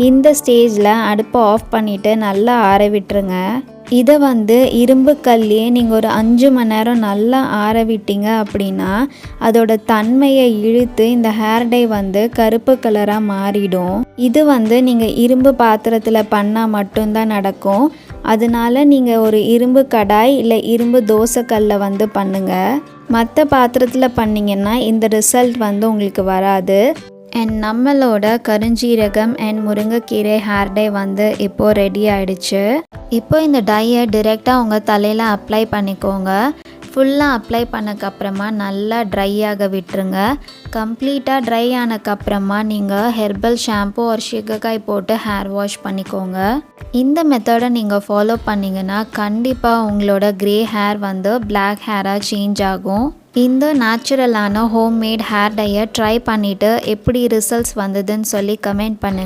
இந்த ஸ்டேஜில் அடுப்பை ஆஃப் பண்ணிவிட்டு நல்லா ஆற விட்டுருங்க. இதை இரும்பு கல்லையே நீங்கள் ஒரு 5 மணி நேரம் நல்லா ஆற விட்டீங்க அப்படின்னா அதோட தன்மையை இழுத்து இந்த ஹேர் டை கருப்பு கலராக மாறிடும். இது நீங்கள் இரும்பு பாத்திரத்தில் பண்ணால் மட்டும்தான் நடக்கும். அதனால நீங்கள் ஒரு இரும்பு கடாய் இல்லை இரும்பு தோசைக்கல்ல பண்ணுங்கள். மற்ற பாத்திரத்தில் பண்ணிங்கன்னா இந்த ரிசல்ட் உங்களுக்கு வராது. அண்ட் நம்மளோட கருஞ்சீரகம் அண்ட் முருங்கைக்கீரை ஹேர் டை இப்போது ரெடி ஆகிடுச்சு. இப்போ இந்த டையை டிரெக்டாக உங்கள் தலையில் அப்ளை பண்ணிக்கோங்க. ஃபுல்லாக அப்ளை பண்ணக்கப்புறமா நல்லா ட்ரை ஆக விட்டுருங்க. கம்ப்ளீட்டாக ட்ரை ஆனதுக்கப்புறமா நீங்கள் ஹெர்பல் ஷாம்பு ஒரு சீகக்காய் போட்டு ஹேர் வாஷ் பண்ணிக்கோங்க. இந்த மெத்தடை நீங்கள் ஃபாலோ பண்ணிங்கன்னா கண்டிப்பாக உங்களோட க்ரே ஹேர் பிளாக் ஹேராக சேஞ்ச் ஆகும். இந்த நேச்சுரலான ஹோம்மேட் ஹேர் டையை ட்ரை பண்ணிவிட்டு எப்படி ரிசல்ட்ஸ் வந்ததுன்னு சொல்லி கமெண்ட் பண்ணுங்கள்.